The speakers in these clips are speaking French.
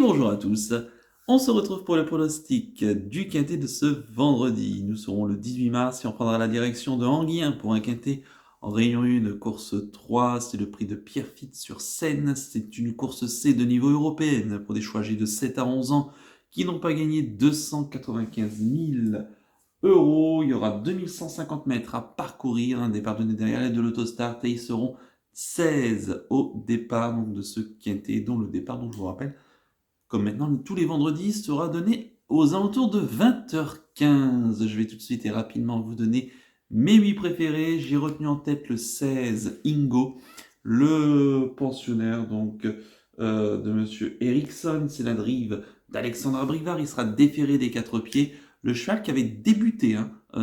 bonjour à tous. On se retrouve pour le pronostic du quintet de ce vendredi. Nous serons le 18 mars et on prendra la direction de Anguien pour un quintet en Réunion 1, course 3. C'est le prix de Pierrefitte sur Seine. C'est une course C de niveau européenne pour des choix âgés de 7 à 11 ans qui n'ont pas gagné 295 000 euros. Il y aura 2150 mètres à parcourir. Un départ donné derrière l'aide de l'autostart et ils seront 16 au départ donc, de ce quintet, dont le départ, donc je vous rappelle, comme maintenant tous les vendredis, sera donné aux alentours de 20h15. Je vais tout de suite et rapidement vous donner mes 8 préférés. J'ai retenu en tête le 16, Ingo, le pensionnaire donc de Monsieur Eriksson. C'est la drive d'Alexandre Abrivard. Il sera déféré des 4 pieds. Le cheval qui avait débuté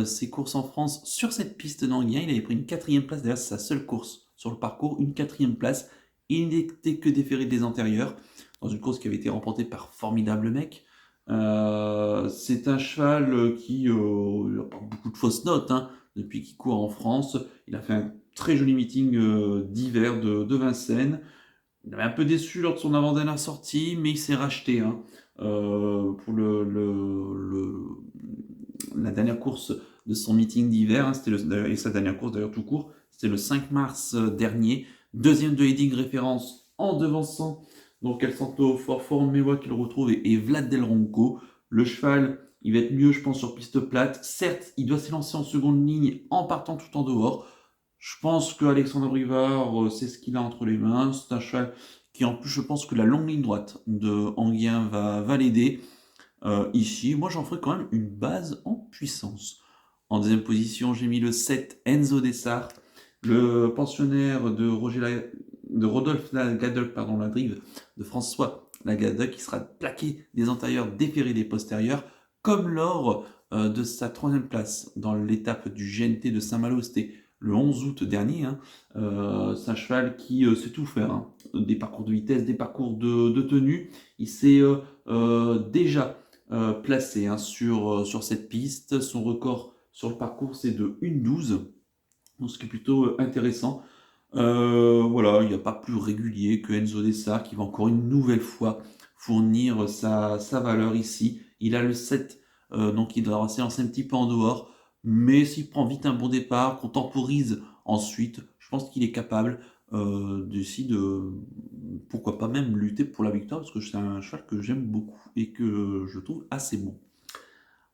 ses courses en France sur cette piste d'Anguien. Il avait pris une 4e place. D'ailleurs, c'est sa seule course sur le parcours, une 4e place. Il n'était que déféré des antérieurs dans une course qui avait été remportée par Formidable Mec. C'est un cheval qui n'a pas beaucoup de fausses notes depuis qu'il court en France. Il a fait un très joli meeting d'hiver de Vincennes. Il avait un peu déçu lors de son avant-dernière sortie, mais il s'est racheté pour la dernière course de son meeting d'hiver. Et sa dernière course d'ailleurs tout court, c'était le 5 mars dernier. Deuxième de heading référence en devançant donc El Santo Fort Mewa qu'il retrouve et Vlad Del Ronco. Le cheval, il va être mieux, je pense, sur piste plate. Certes, il doit s'élancer en seconde ligne en partant tout en dehors. Je pense qu'Alexandre Brivard, c'est ce qu'il a entre les mains. C'est un cheval qui, en plus, je pense que la longue ligne droite de Anguien va l'aider. Ici, moi, j'en ferai quand même une base en puissance. En deuxième position, j'ai mis le 7, Enzo Dessart, le pensionnaire de Rodolphe Lagadec, la drive de François Lagadec, qui sera plaqué des antérieurs, déféré des postérieurs, comme lors de sa 3e place dans l'étape du GNT de Saint-Malo. C'était le 11 août dernier. C'est un cheval qui sait tout faire. Des parcours de vitesse, des parcours de tenue. Il s'est déjà placé sur cette piste. Son record sur le parcours, c'est de 1,12. Donc, ce qui est plutôt intéressant. Voilà, il n'y a pas plus régulier que Enzo Dessart qui va encore une nouvelle fois fournir sa valeur ici. Il a le 7, donc il doit s'élancer un petit peu en dehors. Mais s'il prend vite un bon départ, qu'on temporise ensuite, je pense qu'il est capable de, pourquoi pas même lutter pour la victoire, parce que c'est un cheval que j'aime beaucoup et que je trouve assez bon.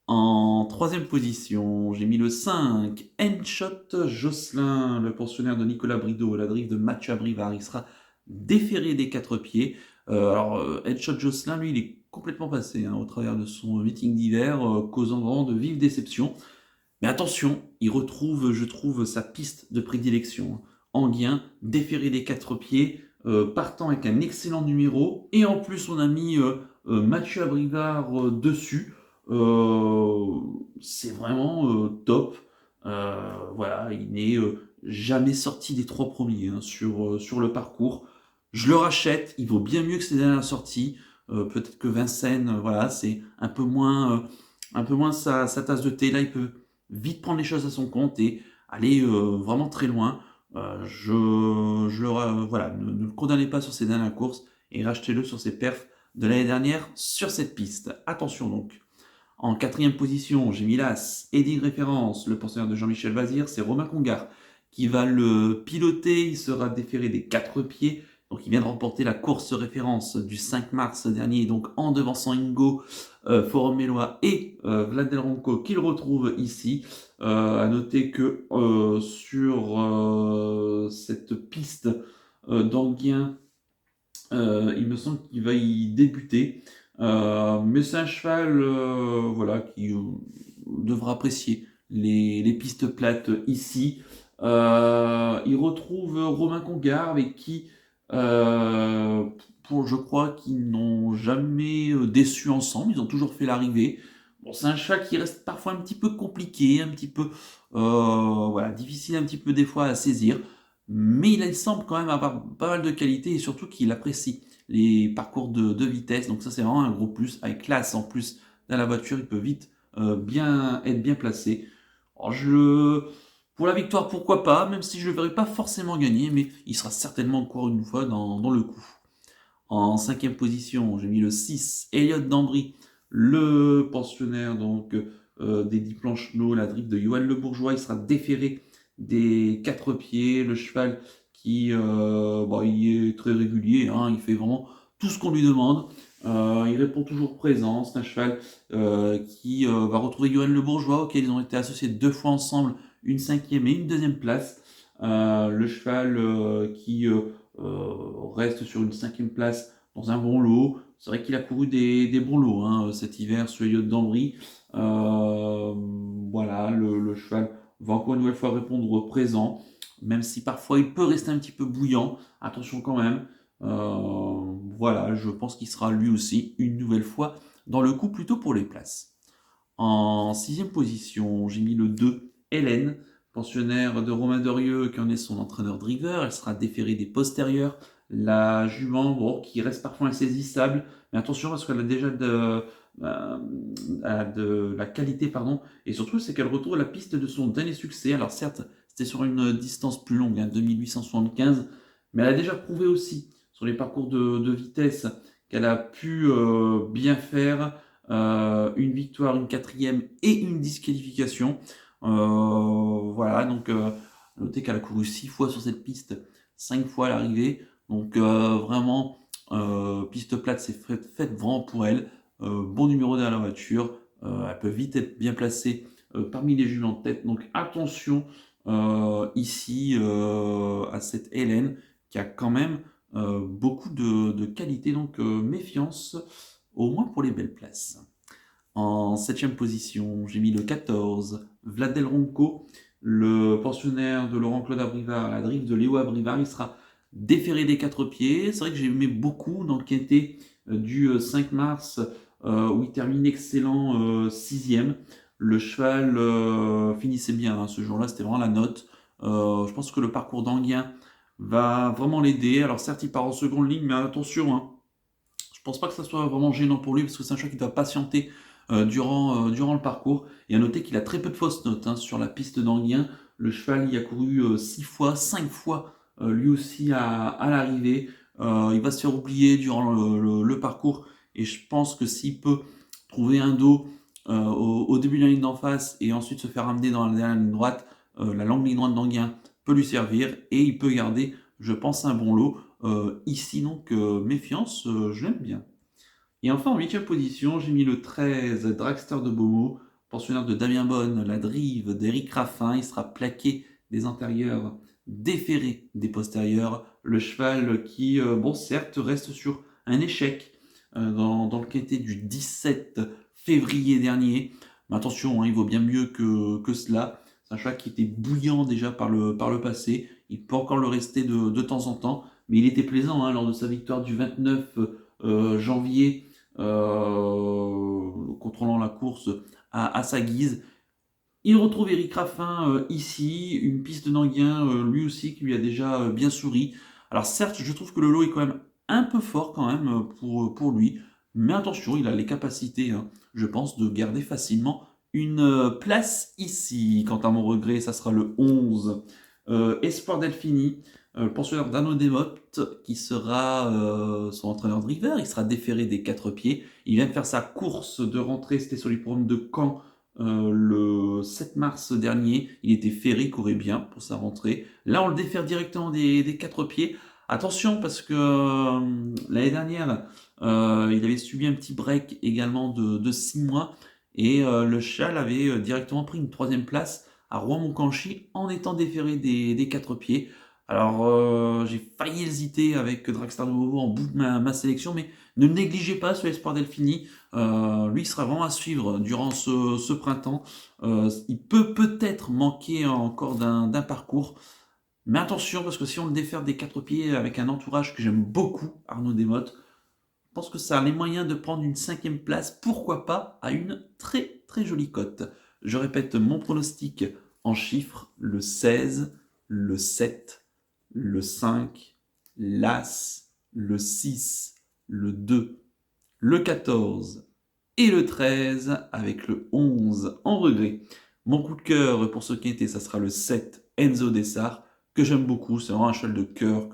En 3e position, j'ai mis le 5, Enshot Jocelyn, le pensionnaire de Nicolas Brideau, la drive de Mathieu Abrivard. Il sera déféré des 4 pieds. Enshot Jocelyn, lui, il est complètement passé au travers de son meeting d'hiver, causant vraiment de vives déceptions. Mais attention, il retrouve, je trouve, sa piste de prédilection. Anguien, déféré des 4 pieds, partant avec un excellent numéro. Et en plus, on a mis Mathieu Abrivard dessus. C'est vraiment top. Voilà, il n'est jamais sorti des 3 premiers sur le parcours. Je le rachète, il vaut bien mieux que ses dernières sorties. Peut-être que Vincennes, voilà, c'est un peu moins sa tasse de thé. Là, il peut vite prendre les choses à son compte et aller vraiment très loin. Voilà, ne le condamnez pas sur ses dernières courses et rachetez-le sur ses perfs de l'année dernière sur cette piste. Attention donc. En 4e position, j'ai mis l'As, Heading Référence, le pensionnaire de Jean-Michel Vazir, c'est Romain Congar qui va le piloter. Il sera déféré des 4 pieds. Donc il vient de remporter la course référence du 5 mars dernier, donc en devançant Ingo, Forum Mélois et Vlad Del Ronco qu'il retrouve ici. À noter que sur cette piste d'Anguien, il me semble qu'il va y débuter. Mais c'est un cheval voilà, qui devra apprécier les pistes plates ici. Il retrouve Romain Congar avec qui, je crois qu'ils n'ont jamais déçu ensemble. Ils ont toujours fait l'arrivée. Bon, c'est un cheval qui reste parfois un petit peu compliqué, un petit peu voilà, difficile un petit peu des fois à saisir. Mais il semble quand même avoir pas mal de qualité et surtout qu'il apprécie les parcours de vitesse. Donc ça, c'est vraiment un gros plus. Avec classe en plus dans la voiture, il peut vite être bien placé. Alors, pour la victoire, pourquoi pas, même si je ne le verrai pas forcément gagner, mais il sera certainement encore une fois dans le coup. En cinquième position, j'ai mis le 6, Elliott d'Ambry, le pensionnaire donc des 10 Plancheneau, la drift de Johan Le Bourgeois. Il sera déféré des 4 pieds. Le cheval qui il est très régulier, hein, il fait vraiment tout ce qu'on lui demande. Il répond toujours présent. C'est un cheval qui va retrouver Johan Le Bourgeois, auquel ils ont été associés 2 fois ensemble, une 5e et une 2e place. Le cheval qui reste sur une 5e place dans un bon lot. C'est vrai qu'il a couru des bons lots hein, cet hiver sur Elliott d'Ambry. Voilà, le cheval va encore une nouvelle fois répondre présent, même si parfois il peut rester un petit peu bouillant. Attention quand même. Voilà, je pense qu'il sera lui aussi une nouvelle fois dans le coup plutôt pour les places. En 6e position, j'ai mis le 2, Hélène, pensionnaire de Romain Derieux, qui en est son entraîneur driver. Elle sera déférée des postérieurs. La jument, qui reste parfois insaisissable, mais attention parce qu'elle a déjà de la qualité, pardon, et surtout c'est qu'elle retrouve la piste de son dernier succès. Alors certes, c'était sur une distance plus longue, 2875, mais elle a déjà prouvé aussi sur les parcours de vitesse qu'elle a pu bien faire. Une victoire, une 4e et une disqualification. Voilà, donc notez qu'elle a couru 6 fois sur cette piste, 5 fois à l'arrivée. Donc vraiment, piste plate, c'est fait vraiment pour elle. Bon numéro derrière la voiture. Elle peut vite être bien placée parmi les juments de tête. Donc attention ici à cette Hélène qui a quand même beaucoup de qualité. Donc méfiance, au moins pour les belles places. En 7e position, j'ai mis le 14, Vladel Ronco, le pensionnaire de Laurent-Claude Abrivard, la drift de Léo Abrivard. Il sera déféré des 4 pieds. C'est vrai que j'ai aimé beaucoup dans le quintet du 5 mars, où il termine excellent 6e. Le cheval finissait bien hein, ce jour-là, c'était vraiment la note. Je pense que le parcours d'Anguien va vraiment l'aider. Alors certes, il part en seconde ligne, mais attention, hein, je pense pas que ça soit vraiment gênant pour lui parce que c'est un cheval qui doit patienter durant le parcours. Et à noter qu'il a très peu de fausses notes hein, sur la piste d'Anguien. Le cheval y a couru 6 fois, 5 fois lui aussi à l'arrivée. Il va se faire oublier durant le parcours. Et je pense que s'il peut trouver un dos au début de la ligne d'en face et ensuite se faire amener dans la dernière ligne droite, la longue ligne droite d'Anguien peut lui servir et il peut garder, je pense, un bon lot. Ici donc méfiance, je l'aime bien. Et enfin en 8e position, j'ai mis le 13, Dragster de Beaumont, pensionnaire de Damien Bonne, la drive d'Éric Raffin. Il sera plaqué des antérieurs, déféré des postérieurs. Le cheval qui, certes, reste sur un échec dans le quintet du 17 février dernier. Mais attention, hein, il vaut bien mieux que cela. C'est un cheval qui était bouillant déjà par le passé. Il peut encore le rester de temps en temps. Mais il était plaisant hein, lors de sa victoire du 29 janvier, contrôlant la course à sa guise. Il retrouve Éric Raffin ici, une piste d'Anguien, lui aussi qui lui a déjà bien souri. Alors certes, je trouve que le lot est quand même un peu fort quand même pour lui, mais attention, il a les capacités, hein, je pense, de garder facilement une place ici. Quant à mon regret, ça sera le 11. Espoir Delphini, le pensionnaire d'Arnaud Desmottes, qui sera son entraîneur driver. Il sera déféré des 4 pieds. Il vient de faire sa course de rentrée, c'était sur l'hippodrome de Caen le 7 mars dernier. Il était ferré, il courait bien pour sa rentrée. Là, on le défère directement des 4 pieds. Attention, parce que l'année dernière, il avait subi un petit break également de 6 mois. Et le cheval avait directement pris une 3e place à Rouen-Moncanchy en étant déféré des 4 pieds. Alors j'ai failli hésiter avec Dragster de Beaumont en bout de ma sélection, mais ne négligez pas ce Espoir Delphini. Lui sera vraiment à suivre durant ce printemps. Il peut peut-être manquer encore d'un parcours, mais attention parce que si on le défère des 4 pieds avec un entourage que j'aime beaucoup, Arnaud Desmottes, je pense que ça a les moyens de prendre une 5e place, pourquoi pas, à une très très jolie cote. Je répète mon pronostic en chiffres, le 16, le 7, le 5, l'As, le 6, le 2, le 14 et le 13 avec le 11 en regret. Mon coup de cœur pour ce quintet, ça sera le 7, Enzo Dessart, que j'aime beaucoup. C'est vraiment un cheval de cœur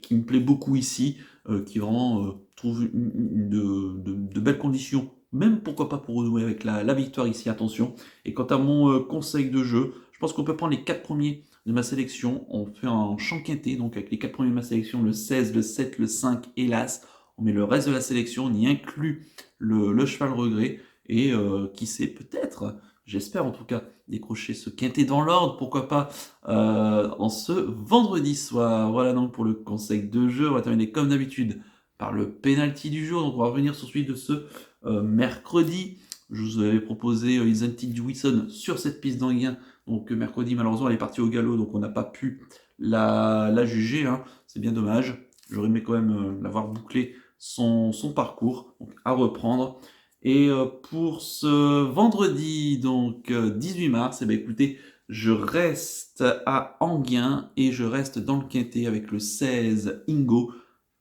qui me plaît beaucoup ici, qui vraiment trouve de belles conditions, même pourquoi pas pour renouer avec la victoire ici, attention. Et quant à mon conseil de jeu, je pense qu'on peut prendre les 4 premiers de ma sélection, on fait un champ quinté, donc avec les 4 premiers de ma sélection, le 16, le 7, le 5 et l'As, on met le reste de la sélection, on y inclut le cheval regret, et qui sait peut-être, j'espère en tout cas, décrocher ce quintet dans l'ordre, pourquoi pas, en ce vendredi soir. Voilà donc pour le conseil de jeu. On va terminer comme d'habitude par le penalty du jour. Donc on va revenir sur celui de ce mercredi. Je vous avais proposé Isantic Wilson sur cette piste d'Anguin. Donc mercredi, malheureusement, elle est partie au galop, donc on n'a pas pu la juger. Hein. C'est bien dommage. J'aurais aimé quand même l'avoir bouclé son parcours. Donc à reprendre. Et pour ce vendredi, donc 18 mars, eh bien, écoutez, je reste à Anguin et je reste dans le quintet avec le 16 Ingo.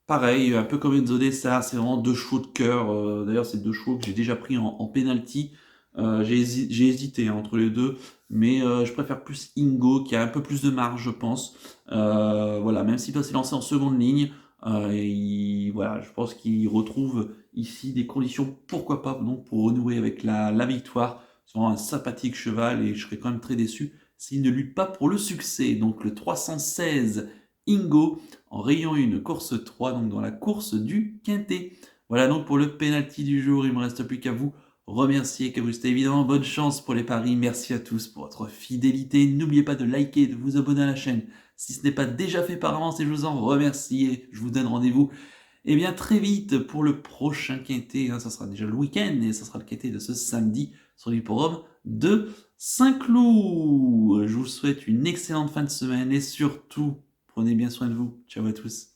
Pareil, un peu comme Enzo Dessart, c'est vraiment 2 chevaux de cœur. D'ailleurs, c'est 2 chevaux que j'ai déjà pris en penalty. J'ai hésité hein, entre les deux, mais je préfère plus Ingo qui a un peu plus de marge, je pense. Voilà, même s'il peut s'est lancé en seconde ligne, voilà, je pense qu'il retrouve ici des conditions, pourquoi pas, donc pour renouer avec la victoire. C'est vraiment un sympathique cheval et je serais quand même très déçu s'il ne lutte pas pour le succès. Donc le 316 Ingo en rayon 1, course 3, donc dans la course du quintet. Voilà donc pour le penalty du jour. Il ne me reste plus qu'à vous remercier, qu'à vous souhaiter évidemment bonne chance pour les paris. Merci à tous pour votre fidélité. N'oubliez pas de liker, de vous abonner à la chaîne si ce n'est pas déjà fait par avance et je vous en remercie. Et je vous donne rendez-vous bien très vite pour le prochain quintet. Ça sera déjà le week-end et ça sera le quintet de ce samedi sur l'hippodrome de Saint-Cloud. Je vous souhaite une excellente fin de semaine et surtout, prenez bien soin de vous. Ciao à tous.